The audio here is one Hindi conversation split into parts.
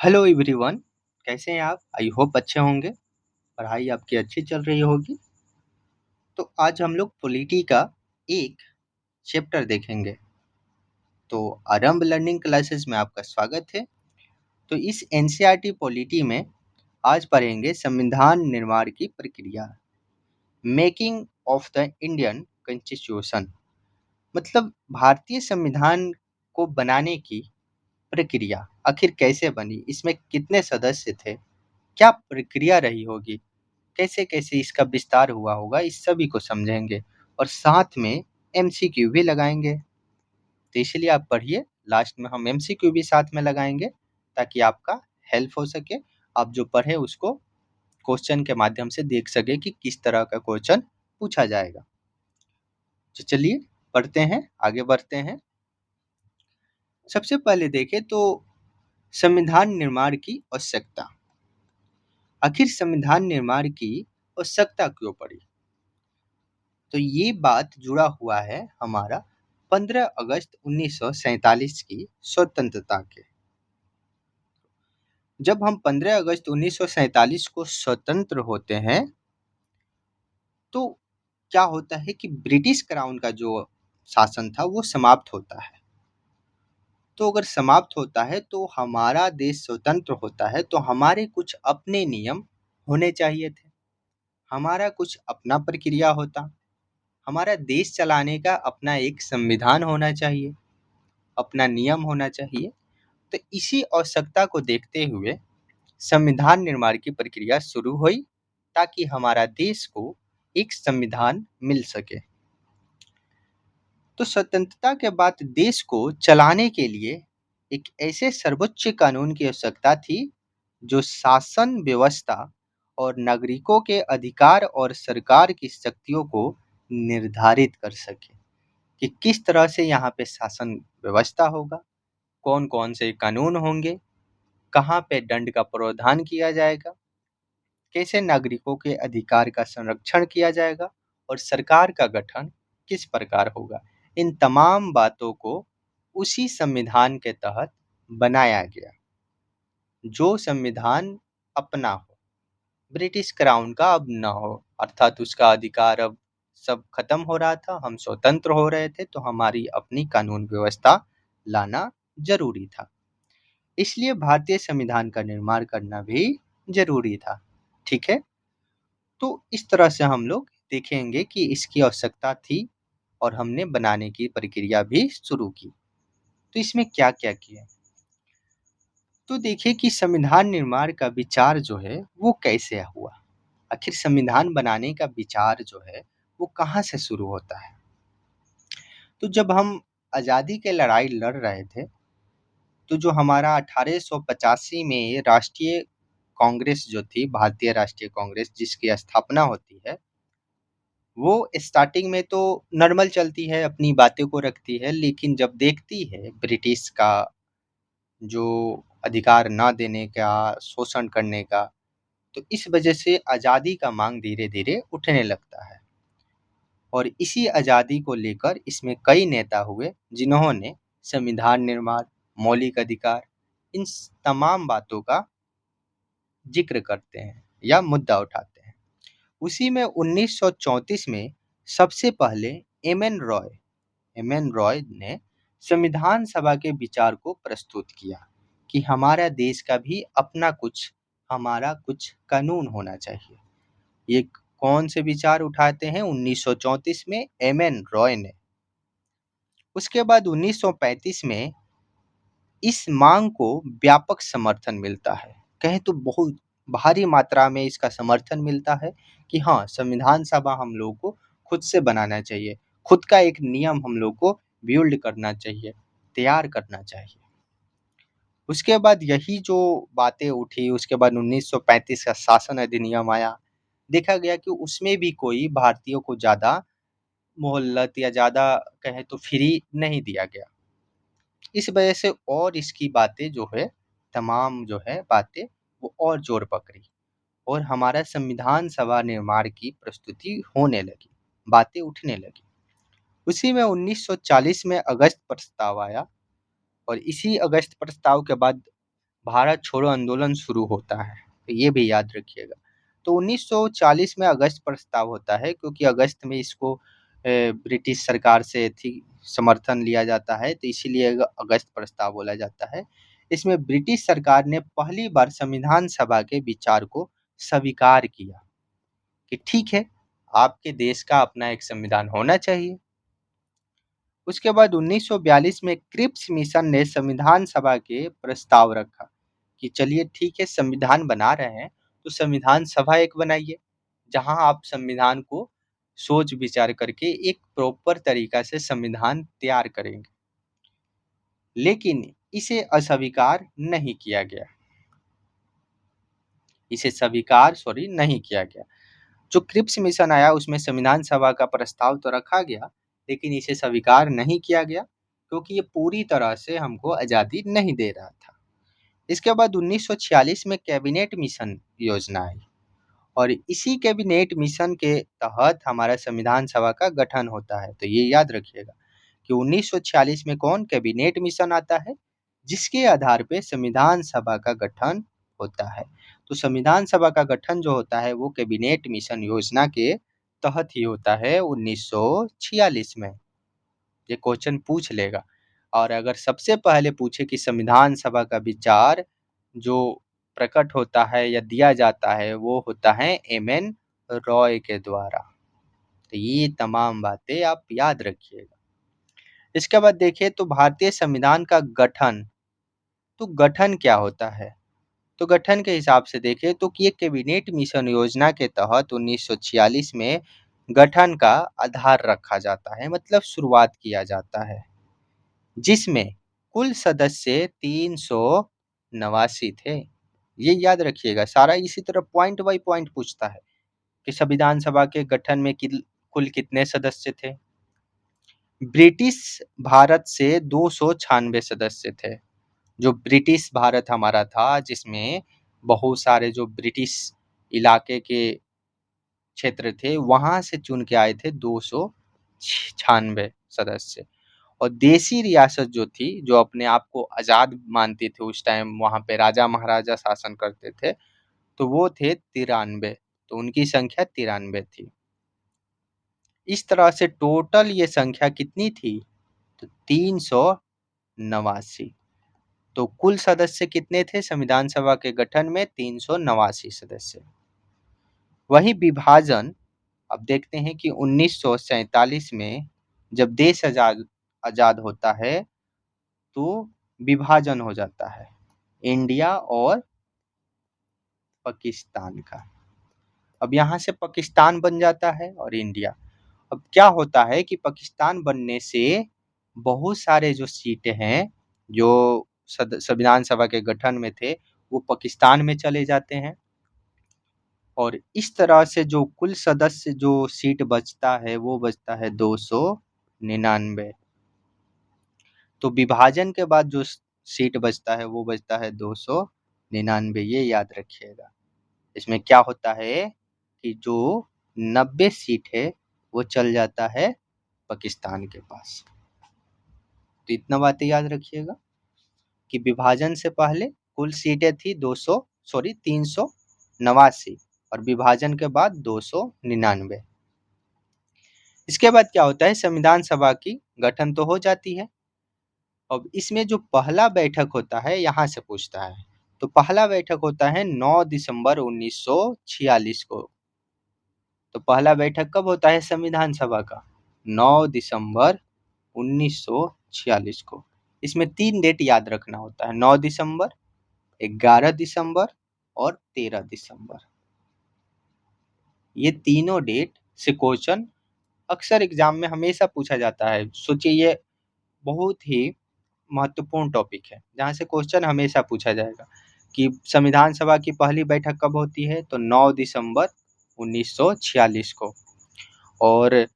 Hello everyone. कैसे हैं आप? आई होप अच्छे होंगे। पढ़ाई आपकी अच्छी चल रही होगी। तो आज हम लोग पॉलिटी का एक चैप्टर देखेंगे। तो आरंभ लर्निंग क्लासेस में आपका स्वागत है। तो इस एनसीईआरटी पॉलिटी में आज पढ़ेंगे संविधान निर्माण की प्रक्रिया, making of the Indian constitution. मतलब भारतीय संविधान को बनाने की प्रक्रिया आखिर कैसे बनी, इसमें कितने सदस्य थे, क्या प्रक्रिया रही होगी, कैसे-कैसे इसका विस्तार हुआ होगा, इस सभी को समझेंगे और साथ में एमसीक्यू भी लगाएँगे। तो इसलिए आप पढ़िए, लास्ट में हम एमसीक्यू भी साथ में लगाएँगे ताकि आपका हेल्प हो सके। आप जो पढ़े उसको क्वेश्चन के माध्यम से देख सकें कि किस तरह का क्वेश्चन पूछा जाएगा। तो चलिए पढ़ते हैं, आगे बढ़ते हैं। सबसे पहले देखें तो संविधान निर्माण की आवश्यकता। आखिर संविधान निर्माण की आवश्यकता क्यों पड़ी? तो ये बात जुड़ा हुआ है हमारा 15 अगस्त 1947 की स्वतंत्रता के। जब हम 15 अगस्त 1947 को स्वतंत्र होते हैं तो क्या होता है कि ब्रिटिश क्राउन का जो शासन था वो समाप्त होता है। तो अगर समाप्त होता है तो हमारा देश स्वतंत्र होता है तो हमारे कुछ अपने नियम होने चाहिए थे, हमारा कुछ अपना प्रक्रिया होता, हमारा देश चलाने का अपना एक संविधान होना चाहिए, अपना नियम होना चाहिए। तो इसी आवश्यकता को देखते हुए संविधान निर्माण की प्रक्रिया शुरू हुई ताकि हमारा देश को एक संविधान मिल सके। तो स्वतंत्रता के बाद देश को चलाने के लिए एक ऐसे सर्वोच्च कानून की आवश्यकता थी जो शासन व्यवस्था और नागरिकों के अधिकार और सरकार की शक्तियों को निर्धारित कर सके कि किस तरह से यहाँ पे शासन व्यवस्था होगा, कौन कौन से कानून होंगे, कहाँ पे दंड का प्रावधान किया जाएगा, कैसे नागरिकों के अधिकार का संरक्षण किया जाएगा और सरकार का गठन किस प्रकार होगा। इन तमाम बातों को उसी संविधान के तहत बनाया गया जो संविधान अपना हो, ब्रिटिश क्राउन का अब ना हो, अर्थात उसका अधिकार अब सब खत्म हो रहा था, हम स्वतंत्र हो रहे थे तो हमारी अपनी कानून व्यवस्था लाना जरूरी था। इसलिए भारतीय संविधान का निर्माण करना भी जरूरी था। ठीक है, तो इस तरह से हम लोग देखेंगे कि इसकी आवश्यकता थी और हमने बनाने की प्रक्रिया भी शुरू की। तो इसमें क्या क्या किया, तो देखिए कि संविधान निर्माण का विचार जो है वो कैसे हुआ। आखिर संविधान बनाने का विचार जो है वो कहाँ से शुरू होता है। तो जब हम आज़ादी के लड़ाई लड़ रहे थे तो जो हमारा 1885 में राष्ट्रीय कांग्रेस जो थी, भारतीय राष्ट्रीय कांग्रेस जिसकी स्थापना होती है, वो स्टार्टिंग में तो नॉर्मल चलती है, अपनी बातों को रखती है, लेकिन जब देखती है ब्रिटिश का जो अधिकार ना देने का, शोषण करने का, तो इस वजह से आज़ादी का मांग धीरे धीरे उठने लगता है। और इसी आज़ादी को लेकर इसमें कई नेता हुए जिन्होंने संविधान निर्माण, मौलिक अधिकार, इन तमाम बातों का जिक्र करते हैं या मुद्दा उठाते हैं। उसी में 1934 में सबसे पहले एम एन रॉय ने संविधान सभा के विचार को प्रस्तुत किया कि हमारा देश का भी अपना कुछ, हमारा कुछ कानून होना चाहिए। ये कौन से विचार उठाते हैं 1934 में? एम एन रॉय ने। उसके बाद 1935 में इस मांग को व्यापक समर्थन मिलता है, कहें तो बहुत भारी मात्रा में इसका समर्थन मिलता है कि हाँ, संविधान सभा हम लोगों को खुद से बनाना चाहिए, खुद का एक नियम हम लोग को बिल्ड करना चाहिए, तैयार करना चाहिए। उसके बाद यही जो बातें उठी, उसके बाद 1935 का शासन अधिनियम आया। देखा गया कि उसमें भी कोई भारतीयों को ज़्यादा मोहलत या ज़्यादा कहें तो फ्री नहीं दिया गया। इस वजह से और इसकी बातें जो है, तमाम जो है बातें, वो और जोर पकड़ी और हमारा संविधान सभा निर्माण की प्रस्तुति होने लगी, बातें उठने लगी। उसी में 1940 में अगस्त प्रस्ताव आया और इसी अगस्त प्रस्ताव के बाद भारत छोड़ो आंदोलन शुरू होता है, तो ये भी याद रखिएगा। तो 1940 में अगस्त प्रस्ताव होता है, क्योंकि अगस्त में इसको ब्रिटिश सरकार से थी समर्थन लिया जाता है, तो इसीलिए अगस्त प्रस्ताव बोला जाता है। इसमें ब्रिटिश सरकार ने पहली बार संविधान सभा के विचार को स्वीकार किया कि ठीक है, आपके देश का अपना एक संविधान होना चाहिए। उसके बाद 1942 में क्रिप्स मिशन ने संविधान सभा के प्रस्ताव रखा कि चलिए ठीक है, संविधान बना रहे हैं तो संविधान सभा एक बनाइए, जहां आप संविधान को सोच विचार करके एक प्रॉपर तरीका से संविधान तैयार करेंगे। लेकिन इसे अस्वीकार नहीं किया गया, नहीं किया गया। जो क्रिप्स मिशन आया उसमें संविधान सभा का प्रस्ताव तो रखा गया, लेकिन इसे स्वीकार नहीं किया गया, क्योंकि ये पूरी तरह से हमको आज़ादी नहीं दे रहा था। इसके बाद 1946 में कैबिनेट मिशन योजना आई, और इसी कैबिनेट मिशन के तहत हमारा संविधान सभा का गठन होता है। तो ये याद रखिएगा कि 1946 में कौन कैबिनेट मिशन आता है, जिसके आधार पे संविधान सभा का गठन होता है। तो संविधान सभा का गठन जो होता है वो कैबिनेट मिशन योजना के तहत ही होता है 1946 में। ये क्वेश्चन पूछ लेगा। और अगर सबसे पहले पूछे कि संविधान सभा का विचार जो प्रकट होता है या दिया जाता है वो होता है एम.एन. रॉय के द्वारा। तो ये तमाम बातें आप याद रखिएगा। इसके बाद देखिए तो भारतीय संविधान का गठन, तो गठन क्या होता है? तो गठन के हिसाब से देखें तो कि ये कैबिनेट मिशन योजना के तहत 1946 में गठन का आधार रखा जाता है, मतलब शुरुआत किया जाता है, जिसमें कुल सदस्य 389 थे। ये याद रखिएगा, सारा इसी तरह पॉइंट बाय पॉइंट पूछता है कि संविधान सभा के गठन में कुल कितने सदस्य थे। ब्रिटिश भारत से 296 सदस्य थे। जो ब्रिटिश भारत हमारा था, जिसमें बहुत सारे जो ब्रिटिश इलाके के क्षेत्र थे, वहां से चुन के आए थे 296 सदस्य। और देसी रियासत जो थी, जो अपने आप को आजाद मानती थी उस टाइम, वहां पे राजा महाराजा शासन करते थे, तो वो थे 93। तो उनकी संख्या 93 थी। इस तरह से टोटल ये संख्या कितनी थी? तो 389। तो कुल सदस्य कितने थे संविधान सभा के गठन में? 389 सदस्य। वही विभाजन, अब देखते हैं कि 1947 में जब देश आजाद आजाद होता है तो विभाजन हो जाता है इंडिया और पाकिस्तान का। अब यहाँ से पाकिस्तान बन जाता है और इंडिया। अब क्या होता है कि पाकिस्तान बनने से बहुत सारे जो सीटें हैं जो संविधान सभा के गठन में थे वो पाकिस्तान में चले जाते हैं, और इस तरह से जो कुल सदस्य जो सीट बचता है वो बचता है 299। तो विभाजन के बाद जो सीट बचता है वो बचता है 299। ये याद रखिएगा। इसमें क्या होता है कि जो 90 सीट है वो चल जाता है पाकिस्तान के पास। तो इतना बातें याद रखिएगा कि विभाजन से पहले कुल सीटें थी 389, और विभाजन के बाद 299। इसके बाद क्या होता है, संविधान सभा की गठन तो हो जाती है। अब इसमें जो पहला बैठक होता है यहाँ से पूछता है। तो पहला बैठक होता है 9 दिसंबर 1946 को। तो पहला बैठक कब होता है संविधान सभा का? 9 दिसंबर 1946 को। इसमें 3 डेट याद रखना होता है, 9 दिसंबर, 11 दिसंबर और 13 दिसंबर। ये तीनों डेट से क्वेश्चन अक्सर एग्जाम में हमेशा पूछा जाता है। सोचिए ये बहुत ही महत्वपूर्ण टॉपिक है जहाँ से क्वेश्चन हमेशा पूछा जाएगा कि संविधान सभा की पहली बैठक कब होती है? तो 9 दिसंबर 1946 को। और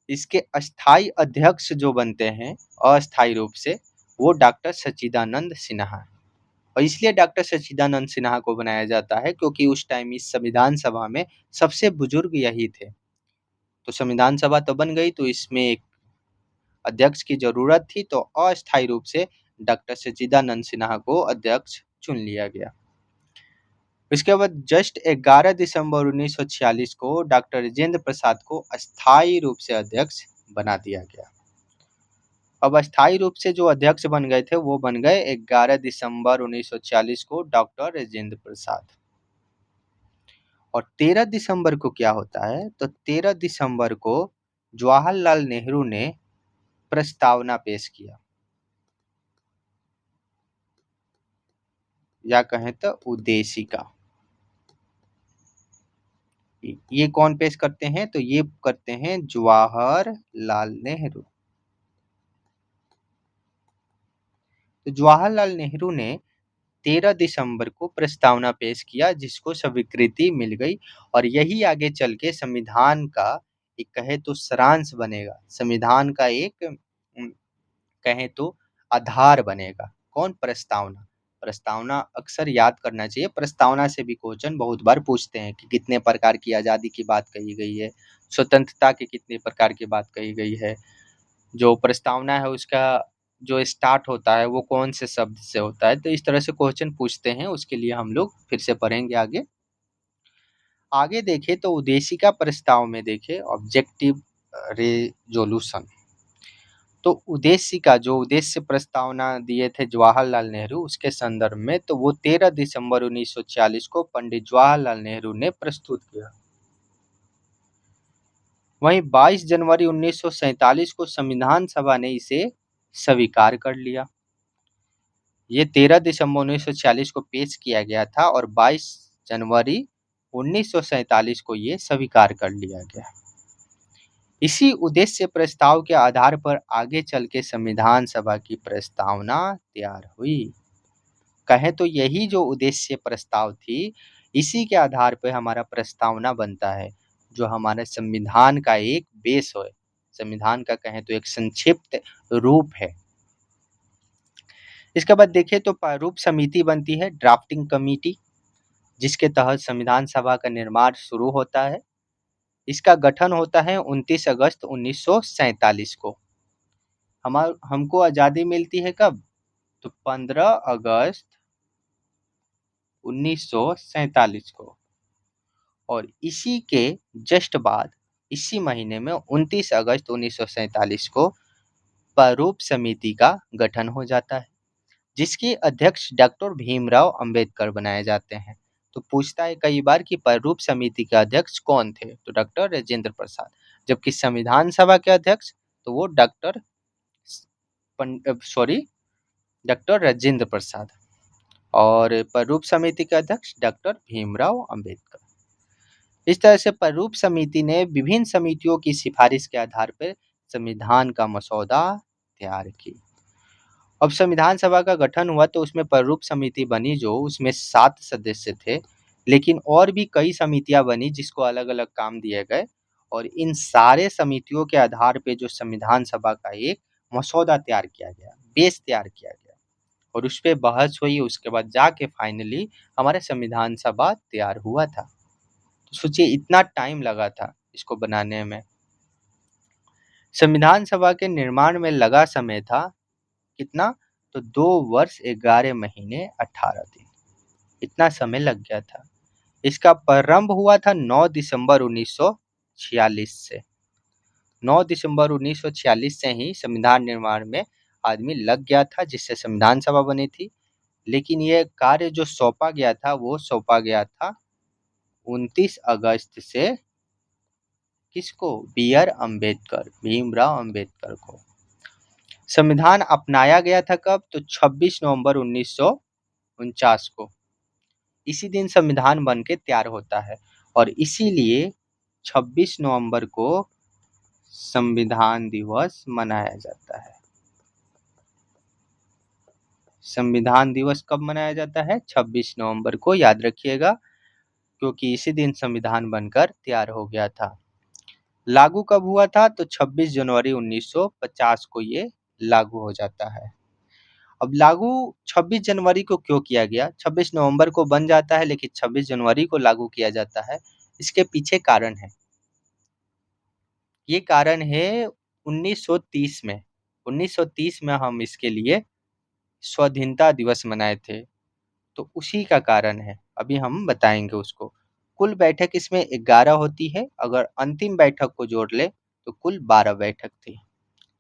इसके अस्थाई अध्यक्ष जो बनते हैं अस्थाई रूप से, वो डॉक्टर सच्चिदानंद सिन्हा। और इसलिए डॉक्टर सच्चिदानंद सिन्हा को बनाया जाता है क्योंकि उस टाइम इस संविधान सभा में सबसे बुजुर्ग यही थे। तो संविधान सभा तो बन गई, तो इसमें एक अध्यक्ष की जरूरत थी, तो अस्थायी रूप से डॉक्टर सच्चिदानंद सिन्हा को अध्यक्ष चुन लिया गया। इसके बाद जस्ट 11 दिसंबर 1946 को डॉक्टर राजेंद्र प्रसाद को अस्थायी रूप से अध्यक्ष बना दिया गया। अब अस्थायी रूप से जो अध्यक्ष बन गए थे वो बन गए 11 दिसंबर 1946 को डॉक्टर राजेंद्र प्रसाद। और 13 दिसंबर को क्या होता है, तो 13 दिसंबर को जवाहरलाल नेहरू ने प्रस्तावना पेश किया, या कहें तो उद्देशिका। ये कौन पेश करते हैं, तो ये करते हैं जवाहरलाल नेहरू। तो जवाहरलाल नेहरू ने 13 दिसंबर को प्रस्तावना पेश किया जिसको स्वीकृति मिल गई, और यही आगे चल के संविधान का एक कहे तो सारांश बनेगा, संविधान का एक कहें तो आधार बनेगा। कौन? प्रस्तावना। प्रस्तावना अक्सर याद करना चाहिए, प्रस्तावना से भी क्वेश्चन बहुत बार पूछते हैं कि कितने प्रकार की आज़ादी की बात कही गई है, स्वतंत्रता के कितने प्रकार की बात कही गई है, जो प्रस्तावना है उसका जो स्टार्ट होता है वो कौन से शब्द से होता है। तो इस तरह से क्वेश्चन पूछते हैं, उसके लिए हम लोग फिर से पढ़ेंगे आगे। आगे देखें तो उद्देशिका प्रस्ताव में देखें ऑब्जेक्टिव रेजोल्यूशन। तो उद्देशिका जो उद्देश्य प्रस्तावना दिए थे जवाहरलाल नेहरू उसके संदर्भ में, तो वो 13 दिसंबर 1946 को पंडित जवाहरलाल नेहरू ने प्रस्तुत किया। वहीं 22 जनवरी 1947 को संविधान सभा ने इसे स्वीकार कर लिया। ये 13 दिसंबर 1946 को पेश किया गया था और 22 जनवरी 1947 को ये स्वीकार कर लिया गया। इसी उद्देश्य प्रस्ताव के आधार पर आगे चल के संविधान सभा की प्रस्तावना तैयार हुई। कहें तो यही जो उद्देश्य प्रस्ताव थी, इसी के आधार पर हमारा प्रस्तावना बनता है, जो हमारे संविधान का एक बेस है, संविधान का कहें तो एक संक्षिप्त रूप है। इसके बाद देखें तो प्रारूप समिति बनती है, ड्राफ्टिंग कमेटी, जिसके तहत संविधान सभा का निर्माण शुरू होता है। इसका गठन होता है 29 अगस्त 1947 को। हमको आज़ादी मिलती है कब, तो 15 अगस्त 1947 को, और इसी के जस्ट बाद इसी महीने में 29 अगस्त 1947 को प्रारूप समिति का गठन हो जाता है, जिसके अध्यक्ष डॉक्टर भीमराव अंबेडकर बनाए जाते हैं। तो पूछता है कई बार कि प्रारूप समिति के अध्यक्ष कौन थे, तो डॉक्टर राजेंद्र प्रसाद। जबकि संविधान सभा के अध्यक्ष तो वो डॉक्टर राजेंद्र प्रसाद, और प्रारूप समिति के अध्यक्ष डॉक्टर भीमराव अंबेडकर। इस तरह से प्रारूप समिति ने विभिन्न समितियों की सिफारिश के आधार पर संविधान का मसौदा तैयार की। अब संविधान सभा का गठन हुआ तो उसमें प्रारूप समिति बनी, जो उसमें 7 सदस्य थे, लेकिन और भी कई समितियां बनी जिसको अलग अलग काम दिए गए, और इन सारे समितियों के आधार पे जो संविधान सभा का एक मसौदा तैयार किया गया, बेस तैयार किया गया, और उस पर बहस हुई, उसके बाद जाके फाइनली हमारे संविधान सभा तैयार हुआ था। तो सोचिए इतना टाइम लगा था इसको बनाने में। संविधान सभा के निर्माण में लगा समय था कितना, तो 2 वर्ष 11 महीने 18 दिन, इतना समय लग गया था। इसका प्रारंभ हुआ था 9 दिसंबर 1946 से। 9 दिसंबर 1946 से ही संविधान निर्माण में आदमी लग गया था, जिससे संविधान सभा बनी थी। लेकिन ये कार्य जो सौंपा गया था वो सौंपा गया था 29 अगस्त से किसको, बी.आर. अम्बेडकर, भीमराव अम्बेडकर को। संविधान अपनाया गया था कब, तो 26 नवंबर 1949 को। इसी दिन संविधान बन के तैयार होता है, और इसीलिए 26 नवंबर को संविधान दिवस मनाया जाता है। संविधान दिवस कब मनाया जाता है, 26 नवंबर को, याद रखिएगा, क्योंकि इसी दिन संविधान बनकर तैयार हो गया था। लागू कब हुआ था, तो 26 जनवरी 1950 को ये लागू हो जाता है। अब लागू 26 जनवरी को क्यों किया गया, 26 नवंबर को बन जाता है लेकिन 26 जनवरी को लागू किया जाता है, इसके पीछे कारण है। ये कारण है 1930 में। 1930 में हम इसके लिए स्वाधीनता दिवस मनाए थे। तो उसी का कारण है, अभी हम बताएंगे उसको। कुल बैठक इसमें 11 होती है, अगर अंतिम बैठक को जोड़ ले तो कुल 12 बैठक थी।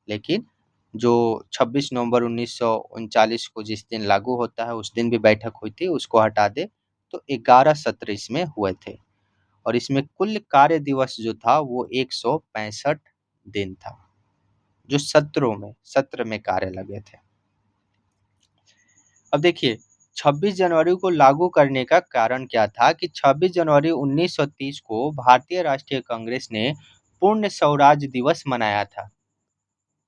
लेकिन जो 26 नवंबर 1939 को जिस दिन लागू होता है उस दिन भी बैठक हुई थी, उसको हटा दे तो 11 सत्र इसमें हुए थे। और इसमें कुल कार्य दिवस जो था वो 165 दिन था, जो सत्र में कार्य लगे थे। अब देखिए, 26 जनवरी को लागू करने का कारण क्या था कि 26 जनवरी 1930 को भारतीय राष्ट्रीय कांग्रेस ने पूर्ण स्वराज दिवस मनाया था।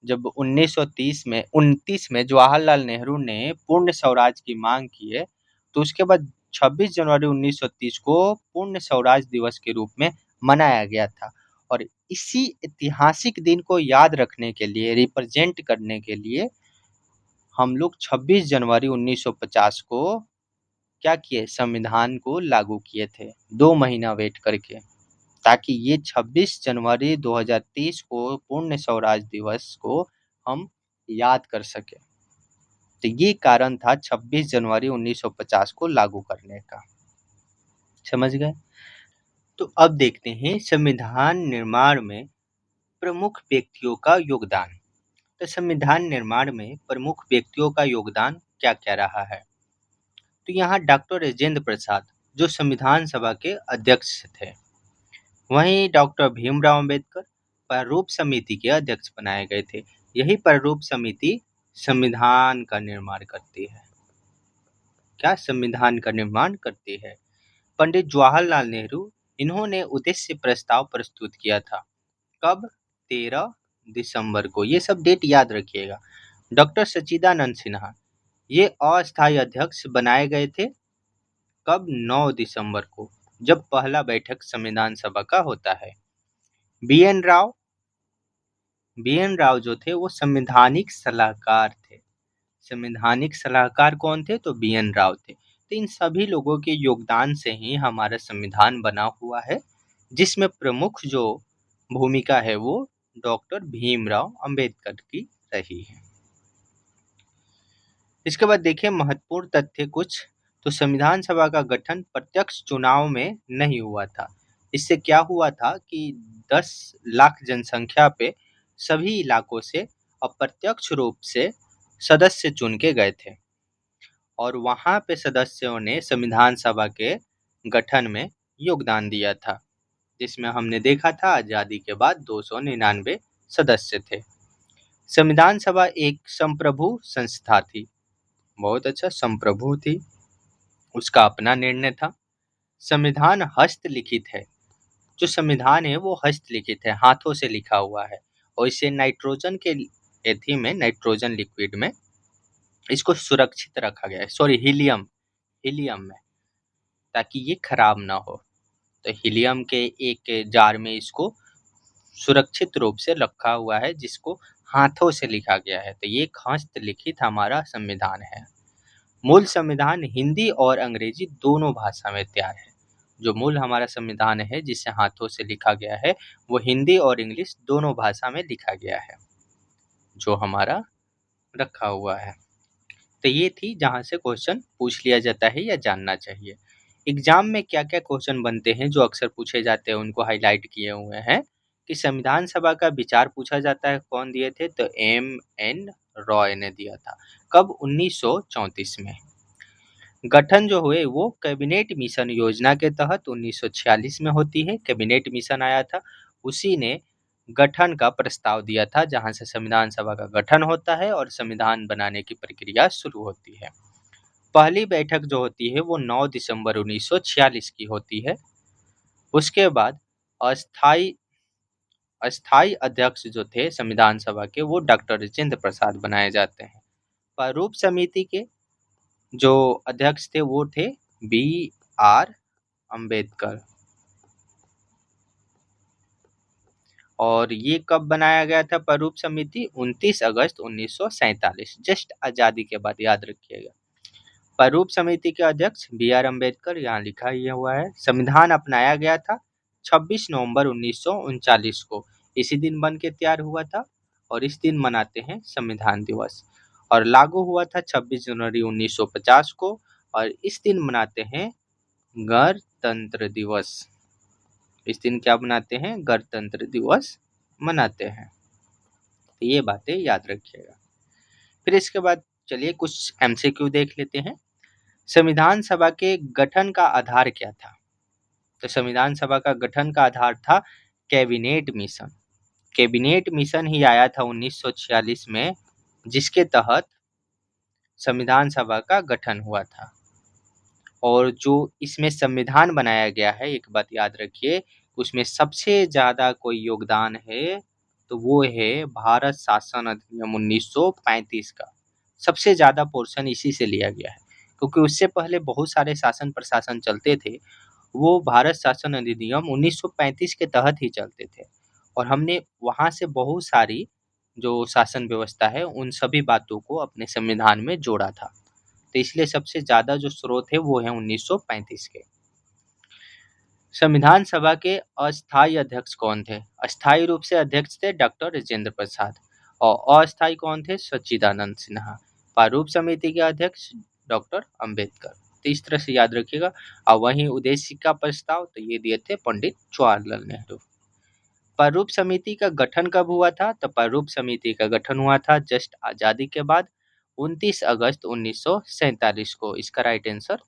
जब 1929 में जवाहरलाल नेहरू ने पूर्ण स्वराज की मांग की है, तो उसके बाद 26 जनवरी 1930 को पूर्ण स्वराज दिवस के रूप में मनाया गया था। और इसी ऐतिहासिक दिन को याद रखने के लिए, रिप्रेजेंट करने के लिए हम लोग 26 जनवरी 1950 को क्या किए, संविधान को लागू किए थे 2 महीना वेट करके, ताकि ये 26 जनवरी 2030 को पूर्ण स्वराज दिवस को हम याद कर सके। तो ये कारण था 26 जनवरी 1950 को लागू करने का। समझ गए? तो अब देखते हैं संविधान निर्माण में प्रमुख व्यक्तियों का योगदान। तो संविधान निर्माण में प्रमुख व्यक्तियों का योगदान क्या क्या रहा है? तो यहाँ डॉक्टर राजेंद्र प्रसाद जो संविधान सभा के अध्यक्ष थे, वहीं डॉक्टर भीमराव अंबेडकर प्रारूप समिति के अध्यक्ष बनाए गए थे। यही प्रारूप समिति संविधान का निर्माण करती है। क्या संविधान का निर्माण करती है? पंडित जवाहरलाल नेहरू, इन्होंने उद्देश्य प्रस्ताव प्रस्तुत किया था। कब? 13 दिसंबर को। ये सब डेट याद रखिएगा। डॉक्टर सच्चिदानंद सिन्हा, ये अस्थायी अध्यक्ष बनाए गए थे। कब? 9 दिसंबर को, जब पहला बैठक संविधान सभा का होता है। बी एन राव, जो थे वो संवैधानिक सलाहकार थे। संवैधानिक सलाहकार कौन थे? तो बी एन राव थे। तो इन सभी लोगों के योगदान से ही हमारा संविधान बना हुआ है, जिसमें प्रमुख जो भूमिका है वो डॉक्टर भीमराव अंबेडकर की रही है। इसके बाद देखिए महत्वपूर्ण तथ्य कुछ। तो संविधान सभा का गठन प्रत्यक्ष चुनाव में नहीं हुआ था। इससे क्या हुआ था कि 10 लाख जनसंख्या पे सभी इलाकों से अप्रत्यक्ष रूप से सदस्य चुन के गए थे, और वहां पे सदस्यों ने संविधान सभा के गठन में योगदान दिया था, जिसमें हमने देखा था आजादी के बाद 299 सदस्य थे। संविधान सभा एक संप्रभु संस्था थी, बहुत अच्छा, संप्रभु थी, उसका अपना निर्णय था। संविधान हस्तलिखित है। जो संविधान है वो हस्तलिखित है, हाथों से लिखा हुआ है, और इसे नाइट्रोजन के एथी में, नाइट्रोजन लिक्विड में इसको सुरक्षित रखा गया है, सॉरी हीलियम में, ताकि ये खराब ना हो। तो हीलियम के एक जार में इसको सुरक्षित रूप से रखा हुआ है, जिसको हाथों से लिखा गया है। तो ये एक हस्तलिखित हमारा संविधान है। मूल संविधान हिंदी और अंग्रेजी दोनों भाषा में तैयार है। जो मूल हमारा संविधान है जिसे हाथों से लिखा गया है, वो हिंदी और इंग्लिश दोनों भाषा में लिखा गया है, जो हमारा रखा हुआ है। तो ये थी जहाँ से क्वेश्चन पूछ लिया जाता है या जानना चाहिए। एग्जाम में क्या क्या क्वेश्चन बनते हैं जो अक्सर पूछे जाते हैं, उनको हाईलाइट किए हुए हैं। कि संविधान सभा का विचार पूछा जाता है, कौन दिए थे? तो एम एन रॉय ने दिया था। कब? 1934 में। गठन जो हुए वो कैबिनेट मिशन योजना के तहत 1946 में होती है। कैबिनेट मिशन आया था, उसी ने गठन का प्रस्ताव दिया था, जहां से संविधान सभा का गठन होता है और संविधान बनाने की प्रक्रिया शुरू होती है। पहली बैठक जो होती है वो 9 दिसंबर 1946 की होती है। उसके बाद अस्थाई अस्थाई अध्यक्ष जो थे संविधान सभा के, वो डॉक्टर राजेंद्र प्रसाद बनाए जाते हैं। प्रारूप समिति के जो अध्यक्ष थे वो थे बी आर अंबेडकर। और ये कब बनाया गया था प्रारूप समिति? 29 अगस्त 1947, जस्ट आजादी के बाद, याद रखिएगा। प्रारूप समिति के अध्यक्ष बी आर अम्बेडकर, यहाँ लिखा ही हुआ है। संविधान अपनाया गया था 26 नवंबर 1939 को, इसी दिन बन के तैयार हुआ था, और इस दिन मनाते हैं संविधान दिवस। और लागू हुआ था 26 जनवरी 1950 को, और इस दिन मनाते हैं गणतंत्र दिवस। इस दिन क्या मनाते हैं? गणतंत्र दिवस मनाते हैं। तो ये बातें याद रखिएगा। फिर इसके बाद चलिए कुछ एमसीक्यू देख लेते हैं। संविधान सभा के गठन का आधार क्या था? तो संविधान सभा का गठन का आधार था कैबिनेट मिशन। कैबिनेट मिशन ही आया था 1946 में, जिसके तहत संविधान सभा का गठन हुआ था। और जो इसमें संविधान बनाया गया है, एक बात याद रखिए, उसमें सबसे ज़्यादा कोई योगदान है तो वो है भारत शासन अधिनियम 1935 का। सबसे ज़्यादा पोर्शन इसी से लिया गया है, क्योंकि उससे पहले बहुत सारे शासन प्रशासन चलते थे, वो भारत शासन अधिनियम 1935 के तहत ही चलते थे। और हमने वहाँ से बहुत सारी जो शासन व्यवस्था है उन सभी बातों को अपने संविधान में जोड़ा था। तो इसलिए सबसे ज़्यादा जो स्रोत है वो है 1935 के। संविधान सभा के अस्थायी अध्यक्ष कौन थे? अस्थायी रूप से अध्यक्ष थे डॉक्टर राजेंद्र प्रसाद, और अस्थायी कौन थे? सच्चिदानंद सिन्हा। प्रारूप समिति के अध्यक्ष डॉक्टर अंबेडकर। तो इस तरह से याद रखिएगा। और वहीं उद्देश्य का प्रस्ताव तो ये दिए थे पंडित जवाहरलाल नेहरू। प्रारूप समिति का गठन कब हुआ था? तो प्रारूप समिति का गठन हुआ था जस्ट आज़ादी के बाद 29 अगस्त 1947 को। इसका राइट आंसर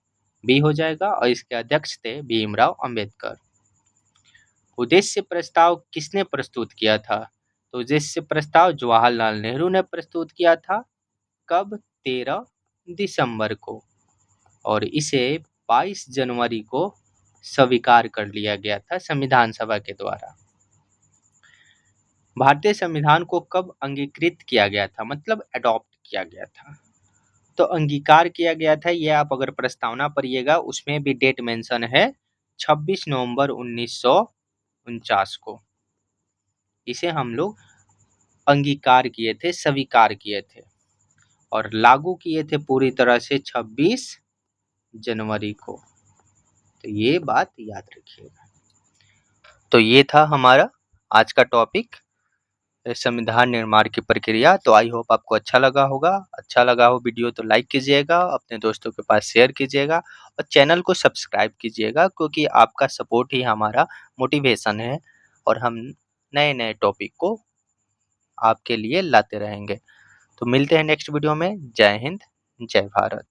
बी हो जाएगा। और इसके अध्यक्ष थे भीमराव अंबेडकर। उद्देश्य प्रस्ताव किसने प्रस्तुत किया था? तो उद्देश्य प्रस्ताव जवाहरलाल नेहरू ने प्रस्तुत किया था। कब? 13 दिसंबर को। और इसे 22 जनवरी को स्वीकार कर लिया गया था संविधान सभा के द्वारा। भारतीय संविधान को कब अंगीकृत किया गया था, मतलब अडॉप्ट किया गया था? तो अंगीकार किया गया था, ये आप अगर प्रस्तावना पढ़िएगा उसमें भी डेट मेंशन है 26 नवंबर 1949 को। इसे हम लोग अंगीकार किए थे, स्वीकार किए थे, और लागू किए थे पूरी तरह से 26 जनवरी को। तो ये बात याद रखिएगा। तो ये था हमारा आज का टॉपिक, संविधान निर्माण की प्रक्रिया। तो आई होप आपको अच्छा लगा होगा। अच्छा लगा हो वीडियो तो लाइक कीजिएगा, अपने दोस्तों के पास शेयर कीजिएगा, और चैनल को सब्सक्राइब कीजिएगा, क्योंकि आपका सपोर्ट ही हमारा मोटिवेशन है, और हम नए नए टॉपिक को आपके लिए लाते रहेंगे। तो मिलते हैं नेक्स्ट वीडियो में। जय हिंद, जय भारत।